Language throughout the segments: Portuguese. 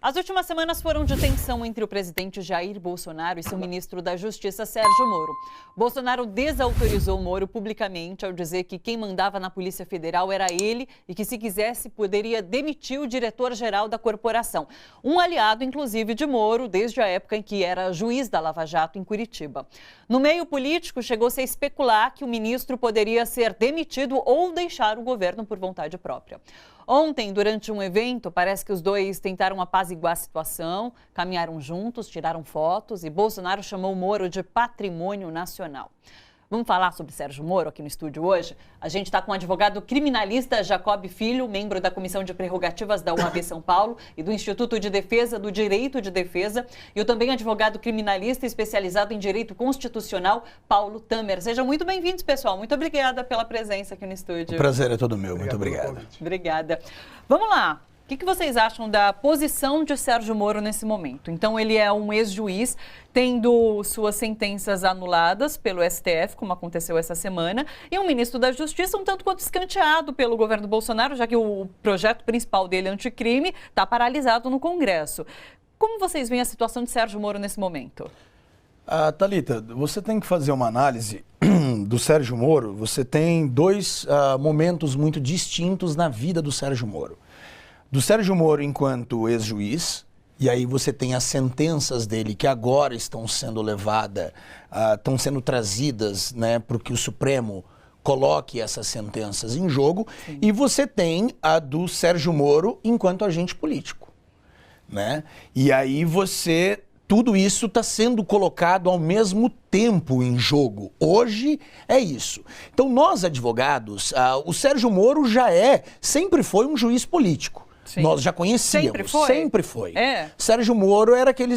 As últimas semanas foram de tensão entre o presidente Jair Bolsonaro e seu ministro da Justiça, Sérgio Moro. Bolsonaro desautorizou Moro publicamente ao dizer que quem mandava na Polícia Federal era ele e que, se quisesse, poderia demitir o diretor-geral da corporação. Um aliado, inclusive, de Moro, desde a época em que era juiz da Lava Jato em Curitiba. No meio político, chegou-se a especular que o ministro poderia ser demitido ou deixar o governo por vontade própria. Ontem, durante um evento, parece que os dois tentaram apaziguar a situação, caminharam juntos, tiraram fotos e Bolsonaro chamou Moro de patrimônio nacional. Vamos falar sobre Sérgio Moro aqui no estúdio hoje? A gente está com o advogado criminalista Jacob Filho, membro da Comissão de Prerrogativas da UAB São Paulo e do Instituto de Defesa do Direito de Defesa, e o também advogado criminalista especializado em Direito Constitucional, Paulo Tamer. Sejam muito bem-vindos, pessoal. Muito obrigada pela presença aqui no estúdio. O prazer é todo meu. Muito obrigado. Obrigada. Vamos lá. O que vocês acham da posição de Sérgio Moro nesse momento? Então, ele é um ex-juiz, tendo suas sentenças anuladas pelo STF, como aconteceu essa semana, e um ministro da Justiça um tanto quanto escanteado pelo governo Bolsonaro, já que o projeto principal dele, anticrime, está paralisado no Congresso. Como vocês veem a situação de Sérgio Moro nesse momento? Thalita, você tem que fazer uma análise do Sérgio Moro. Você tem dois momentos muito distintos na vida do Sérgio Moro. Do Sérgio Moro enquanto ex-juiz, e aí você tem as sentenças dele que agora estão sendo levadas, estão sendo trazidas, né, para que o Supremo coloque essas sentenças em jogo. Sim. E você tem a do Sérgio Moro enquanto agente político, né? E aí tudo isso está sendo colocado ao mesmo tempo em jogo. Hoje é isso. Então nós advogados, o Sérgio Moro sempre foi um juiz político. Sim. Nós já conhecíamos. Sempre foi? Sempre foi. É. Sérgio Moro era aquele...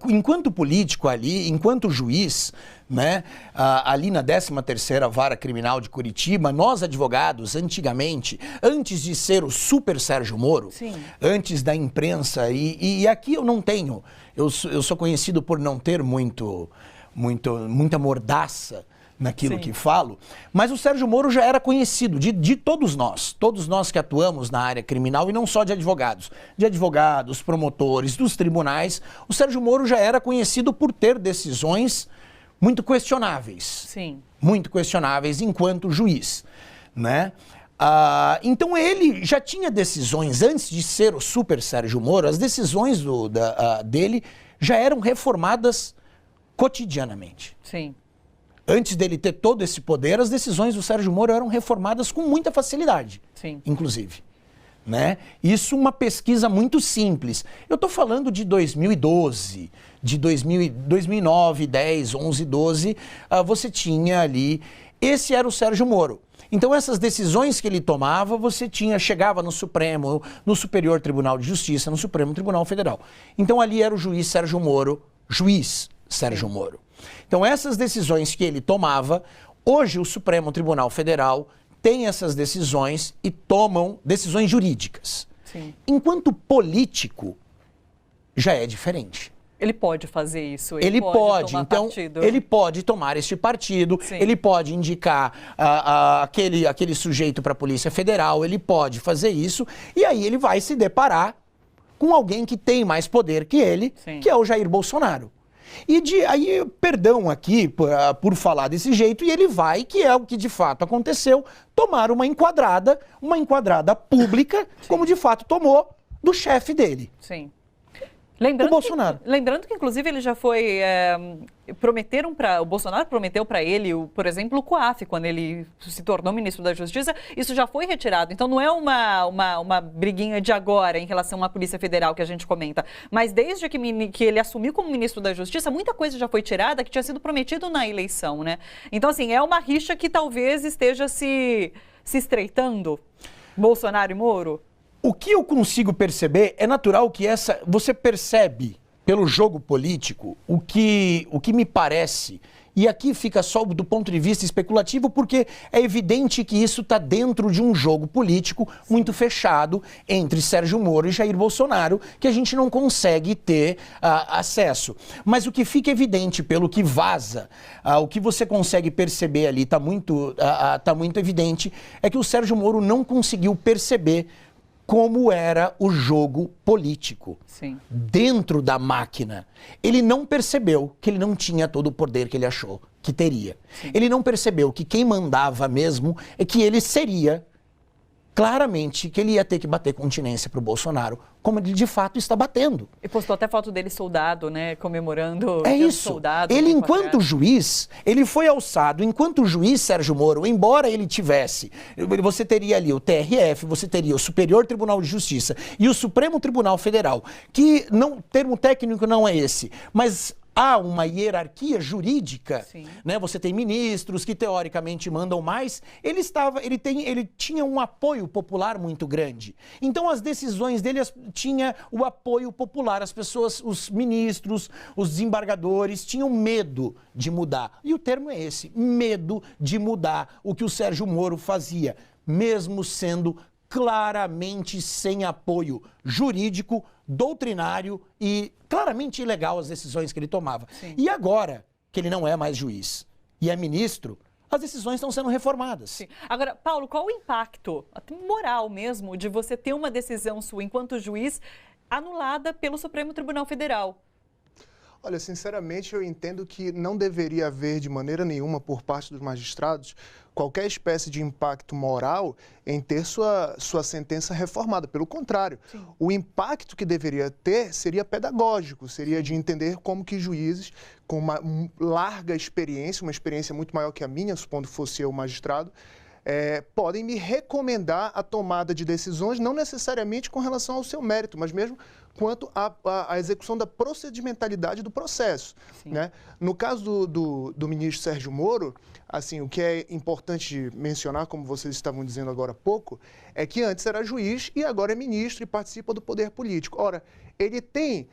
enquanto político ali, enquanto juiz, né, ali na 13ª Vara Criminal de Curitiba, nós advogados, antigamente, antes de ser o super Sérgio Moro, sim, antes da imprensa, e aqui eu não tenho... Eu sou conhecido por não ter muita mordaça naquilo, sim, que falo, mas o Sérgio Moro já era conhecido de todos nós que atuamos na área criminal, e não só de advogados, promotores, dos tribunais. O Sérgio Moro já era conhecido por ter decisões muito questionáveis, sim, muito questionáveis enquanto juiz, né? Então ele já tinha decisões, antes de ser o super Sérgio Moro, as decisões dele já eram reformadas cotidianamente. Sim. Antes dele ter todo esse poder, as decisões do Sérgio Moro eram reformadas com muita facilidade, sim, inclusive, né? Isso uma pesquisa muito simples. Eu estou falando de 2012, de 2009, 10, 11, 12, você tinha ali... Esse era o Sérgio Moro. Então essas decisões que ele tomava, chegava no Supremo, no Superior Tribunal de Justiça, no Supremo Tribunal Federal. Então ali era o juiz Sérgio Moro, Moro. Então essas decisões que ele tomava, hoje o Supremo Tribunal Federal tem essas decisões e tomam decisões jurídicas. Sim. Enquanto político, já é diferente. Ele pode fazer isso, ele pode tomar então partido. Ele pode tomar este partido, sim, ele pode indicar aquele sujeito para a Polícia Federal, ele pode fazer isso, e aí ele vai se deparar com alguém que tem mais poder que ele, sim, que é o Jair Bolsonaro. Aí, perdão aqui por falar desse jeito, e ele vai, que é o que de fato aconteceu, tomar uma enquadrada pública, sim, como de fato tomou do chefe dele. Sim. O Bolsonaro. Lembrando que, inclusive, ele já foi... o Bolsonaro prometeu para ele, por exemplo, o COAF, quando ele se tornou ministro da Justiça, isso já foi retirado. Então, não é uma briguinha de agora em relação à Polícia Federal que a gente comenta. Mas desde que ele assumiu como ministro da Justiça, muita coisa já foi tirada que tinha sido prometido na eleição, né? Então, assim, é uma rixa que talvez esteja se estreitando, Bolsonaro e Moro. O que eu consigo perceber é natural que você percebe pelo jogo político o que me parece, e aqui fica só do ponto de vista especulativo, porque é evidente que isso está dentro de um jogo político muito fechado entre Sérgio Moro e Jair Bolsonaro, que a gente não consegue ter acesso. Mas o que fica evidente pelo que vaza, o que você consegue perceber ali, está muito evidente, é que o Sérgio Moro não conseguiu perceber como era o jogo político. Sim. Dentro da máquina. Ele não percebeu que ele não tinha todo o poder que ele achou que teria. Sim. Ele não percebeu que quem mandava mesmo é que ele seria, claramente, que ele ia ter que bater continência para o Bolsonaro, como ele de fato está batendo. E postou até foto dele soldado, né, comemorando. É Dia do isso. Soldado, Ele, tempo enquanto atrás. juiz, ele foi alçado, enquanto juiz Sérgio Moro, embora ele tivesse, você teria ali o TRF, você teria o Superior Tribunal de Justiça e o Supremo Tribunal Federal, que não, termo técnico não é esse, mas há uma hierarquia jurídica, Sim. né? Você tem ministros que teoricamente mandam mais. Ele tinha um apoio popular muito grande. Então as decisões dele tinha o apoio popular. As pessoas, os ministros, os desembargadores tinham medo de mudar. E o termo é esse: medo de mudar o que o Sérgio Moro fazia, mesmo sendo claramente sem apoio jurídico, doutrinário e claramente ilegal as decisões que ele tomava. Sim. E agora que ele não é mais juiz e é ministro, as decisões estão sendo reformadas. Sim. Agora, Paulo, qual o impacto, até moral mesmo, de você ter uma decisão sua enquanto juiz anulada pelo Supremo Tribunal Federal? Olha, sinceramente, eu entendo que não deveria haver, de maneira nenhuma, por parte dos magistrados, qualquer espécie de impacto moral em ter sua sentença reformada. Pelo contrário, Sim. o impacto que deveria ter seria pedagógico, seria de entender como que juízes com uma larga experiência, uma experiência muito maior que a minha, supondo fosse eu magistrado, podem me recomendar a tomada de decisões, não necessariamente com relação ao seu mérito, mas mesmo quanto à execução da procedimentalidade do processo. Né? No caso do ministro Sérgio Moro, assim, o que é importante mencionar, como vocês estavam dizendo agora há pouco, é que antes era juiz e agora é ministro e participa do poder político. Ora, ele tem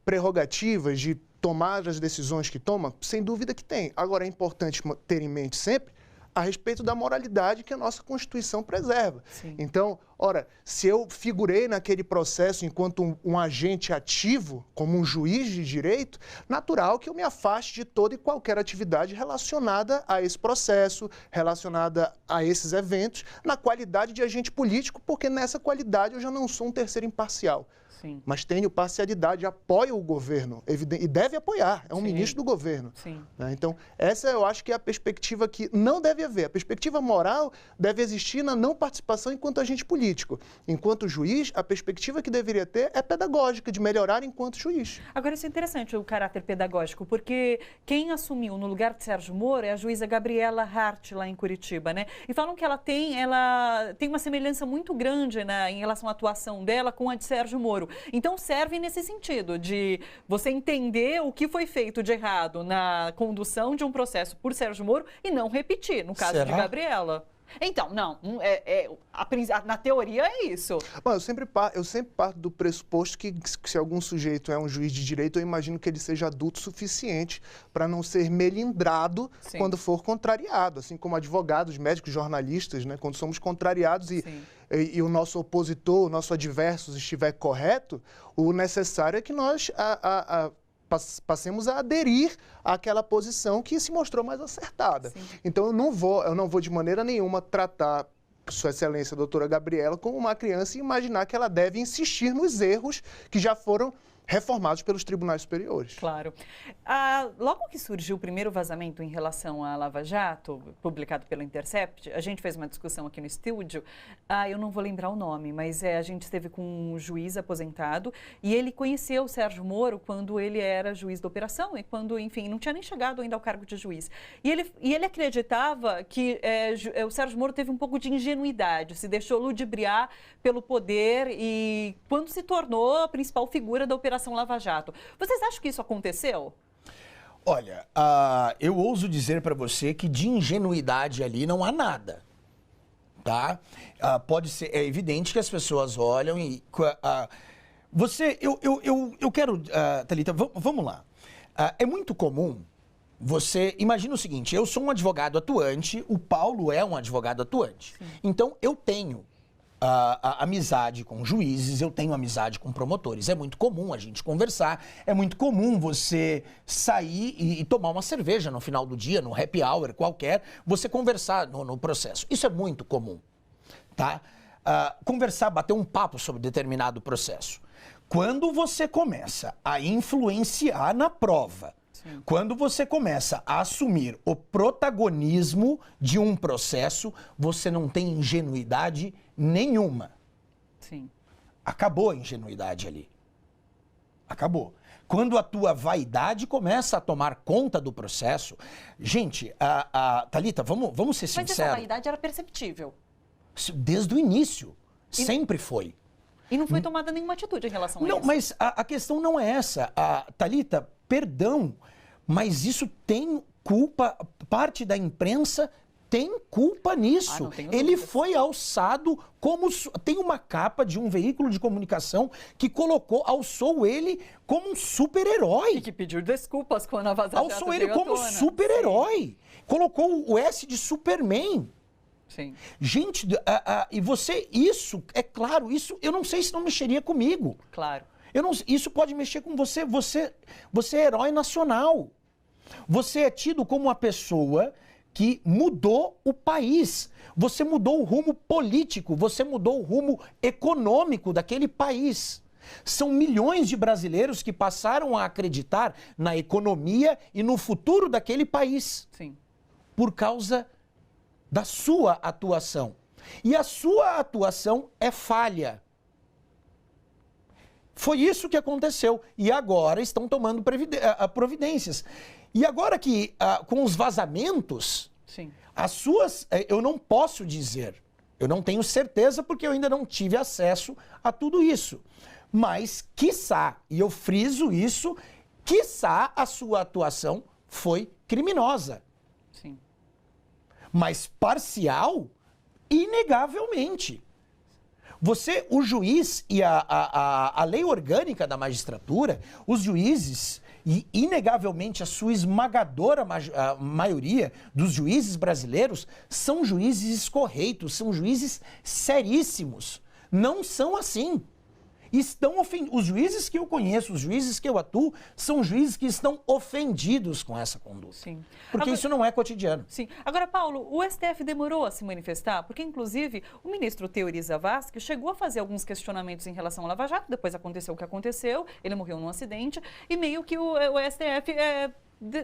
prerrogativas de tomar as decisões que toma? Sem dúvida que tem. Agora, é importante ter em mente sempre a respeito da moralidade que a nossa Constituição preserva. Sim. Então, ora, se eu figurei naquele processo enquanto um agente ativo, como um juiz de direito, natural que eu me afaste de toda e qualquer atividade relacionada a esse processo, relacionada a esses eventos, na qualidade de agente político, porque nessa qualidade eu já não sou um terceiro imparcial. Sim. Mas tenho parcialidade, apoio o governo, e deve apoiar, é um Sim. ministro do governo. Sim. Né? Então, essa eu acho que é a perspectiva que não deve haver. A perspectiva moral deve existir na não participação enquanto agente político. Enquanto juiz, a perspectiva que deveria ter é pedagógica, de melhorar enquanto juiz. Agora, isso é interessante, o caráter pedagógico, porque quem assumiu no lugar de Sérgio Moro é a juíza Gabriela Hart, lá em Curitiba, né? E falam que ela tem uma semelhança muito grande, né, em relação à atuação dela com a de Sérgio Moro. Então, serve nesse sentido, de você entender o que foi feito de errado na condução de um processo por Sérgio Moro e não repetir, no caso de Gabriela. Então, não, na teoria é isso. Bom, eu sempre parto do pressuposto que se algum sujeito é um juiz de direito, eu imagino que ele seja adulto o suficiente para não ser melindrado Sim. quando for contrariado, assim como advogados, médicos, jornalistas, né? Quando somos contrariados e o nosso opositor, o nosso adverso estiver correto, o necessário é que nós passemos a aderir àquela posição que se mostrou mais acertada. Sim. Então, eu não vou de maneira nenhuma tratar Sua Excelência a doutora Gabriela como uma criança e imaginar que ela deve insistir nos erros que já foram reformados pelos tribunais superiores. Claro. Logo que surgiu o primeiro vazamento em relação à Lava Jato, publicado pelo Intercept, a gente fez uma discussão aqui no estúdio, eu não vou lembrar o nome, mas a gente esteve com um juiz aposentado e ele conheceu o Sérgio Moro quando ele era juiz da operação e quando, enfim, não tinha nem chegado ainda ao cargo de juiz. E ele acreditava que o Sérgio Moro teve um pouco de ingenuidade, se deixou ludibriar pelo poder e quando se tornou a principal figura da operação Lava Jato. Vocês acham que isso aconteceu? Olha, eu ouso dizer para você que de ingenuidade ali não há nada, tá? Pode ser, é evidente que as pessoas olham e... eu quero, Thalita, vamos lá. É muito comum você... Imagina o seguinte, eu sou um advogado atuante, o Paulo é um advogado atuante. Sim. Então, eu tenho a amizade com juízes, eu tenho amizade com promotores. É muito comum a gente conversar, é muito comum você sair e tomar uma cerveja no final do dia, no happy hour qualquer, você conversar no processo. Isso é muito comum, tá? conversar, bater um papo sobre determinado processo. Quando você começa a influenciar na prova, sim, quando você começa a assumir o protagonismo de um processo, você não tem ingenuidade nenhuma. Sim. Acabou a ingenuidade ali. Acabou. Quando a tua vaidade começa a tomar conta do processo... Gente, Thalita, vamos ser sinceros. Mas essa vaidade era perceptível. Desde o início. Sempre foi. E não foi tomada nenhuma atitude em relação a isso. Não, mas a questão não é essa. Thalita, perdão, mas isso tem culpa, parte da imprensa tem culpa nisso. Ele foi alçado como... Tem uma capa de um veículo de comunicação que alçou ele como um super-herói. E que pediu desculpas quando a Vaza Jato alçou ele como super-herói. Colocou o S de Superman. Sim. Gente, e você, isso, é claro, isso eu não sei se não mexeria comigo. Claro. Isso pode mexer com você. Você é herói nacional. Você é tido como uma pessoa que mudou o país. Você mudou o rumo político, você mudou o rumo econômico daquele país. São milhões de brasileiros que passaram a acreditar na economia e no futuro daquele país. Sim. Por causa da sua atuação. E a sua atuação é falha. Foi isso que aconteceu. E agora estão tomando providências. E agora que, com os vazamentos, sim, as suas... Eu não posso dizer, eu não tenho certeza porque eu ainda não tive acesso a tudo isso. Mas, quiçá, e eu friso isso, quiçá a sua atuação foi criminosa. Sim. Mas parcial, inegavelmente. O juiz e a lei orgânica da magistratura, os juízes, e inegavelmente a sua esmagadora maioria dos juízes brasileiros, são juízes correitos, são juízes seríssimos. Não são assim. Os juízes que eu conheço, os juízes que eu atuo, são juízes que estão ofendidos com essa conduta. Sim. Porque agora, isso não é cotidiano. Sim. Agora, Paulo, o STF demorou a se manifestar, porque, inclusive, o ministro Teori Zavascki chegou a fazer alguns questionamentos em relação ao Lava Jato, depois aconteceu o que aconteceu, ele morreu num acidente, e meio que o STF...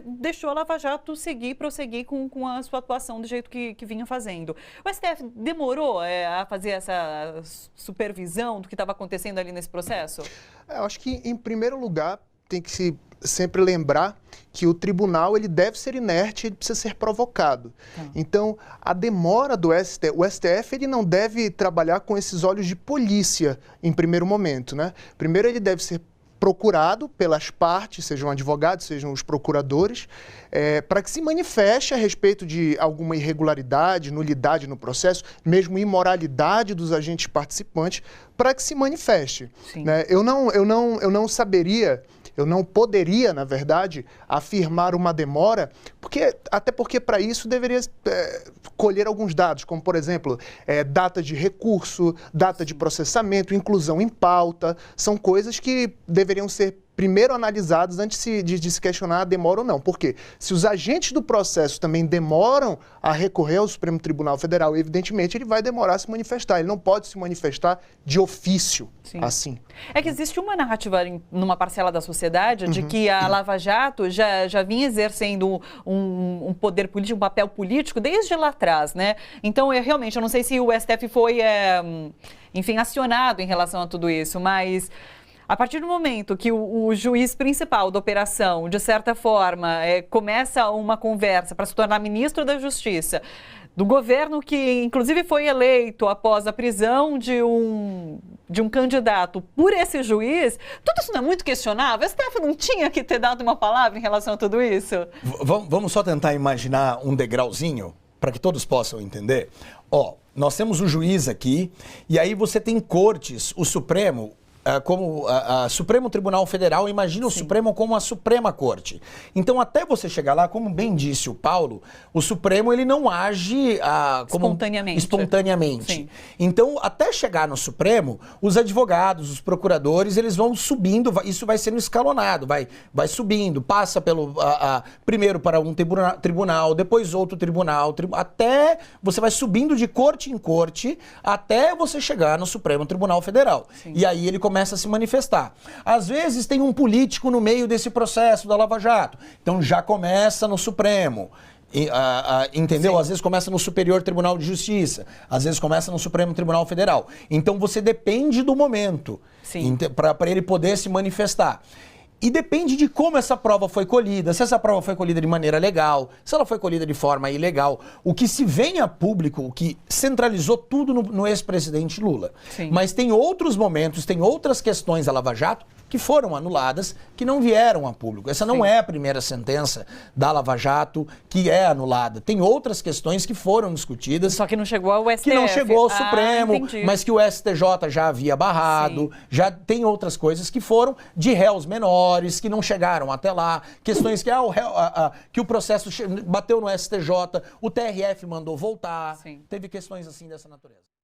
deixou a Lava Jato prosseguir com a sua atuação do jeito que vinha fazendo. O STF demorou a fazer essa supervisão do que estava acontecendo ali nesse processo? Eu acho que, em primeiro lugar, tem que se sempre lembrar que o tribunal ele deve ser inerte, ele precisa ser provocado. Então, a demora do STF, o STF ele não deve trabalhar com esses olhos de polícia em primeiro momento, né? Primeiro ele deve ser procurado pelas partes, sejam advogados, sejam os procuradores, para que se manifeste a respeito de alguma irregularidade, nulidade no processo, mesmo imoralidade dos agentes participantes, para que se manifeste. Né? Eu não saberia, eu não poderia, na verdade, afirmar uma demora, até porque para isso deveria colher alguns dados, como, por exemplo, data de recurso, data de processamento, inclusão em pauta, são coisas que deveriam ser primeiro analisados antes de se questionar a demora ou não. Por quê? Se os agentes do processo também demoram a recorrer ao Supremo Tribunal Federal, evidentemente ele vai demorar a se manifestar. Ele não pode se manifestar de ofício, sim, assim. É que existe uma narrativa numa parcela da sociedade de que a Lava Jato já vinha exercendo um poder político, um papel político desde lá atrás, né? Então, realmente, eu não sei se o STF foi, enfim, acionado em relação a tudo isso, mas... A partir do momento que o juiz principal da operação, de certa forma, começa uma conversa para se tornar ministro da Justiça, do governo que, inclusive, foi eleito após a prisão de um candidato por esse juiz, tudo isso não é muito questionável? O STF não tinha que ter dado uma palavra em relação a tudo isso? Vamos só tentar imaginar um degrauzinho para que todos possam entender? Nós temos o juiz aqui, e aí você tem cortes, o Supremo... Supremo Tribunal Federal, imagina o Supremo como a Suprema Corte. Então, até você chegar lá, como bem disse o Paulo, o Supremo ele não age espontaneamente. Sim. Então, até chegar no Supremo, os advogados, os procuradores, eles vão subindo, isso vai sendo escalonado, vai subindo, passa primeiro para um tribunal, depois outro tribunal, até você vai subindo de corte em corte, até você chegar no Supremo Tribunal Federal. Sim. E aí ele começa a se manifestar. Às vezes tem um político no meio desse processo da Lava Jato, então já começa no Supremo. Entendeu? Sim. Às vezes começa no Superior Tribunal de Justiça, às vezes começa no Supremo Tribunal Federal. Então você depende do momento para ele poder se manifestar. E depende de como essa prova foi colhida, se essa prova foi colhida de maneira legal, se ela foi colhida de forma ilegal. O que se vem a público, o que centralizou tudo no ex-presidente Lula. Sim. Mas tem outros momentos, tem outras questões da Lava Jato que foram anuladas, que não vieram a público. Essa não é a primeira sentença da Lava Jato que é anulada. Tem outras questões que foram discutidas. Só que não chegou ao STF. Que não chegou ao Supremo, entendi. mas que o STJ já havia barrado. Já tem outras coisas que foram de réus menores, que não chegaram até lá. Questões que o processo bateu no STJ, o TRF mandou voltar. Sim. Teve questões assim dessa natureza.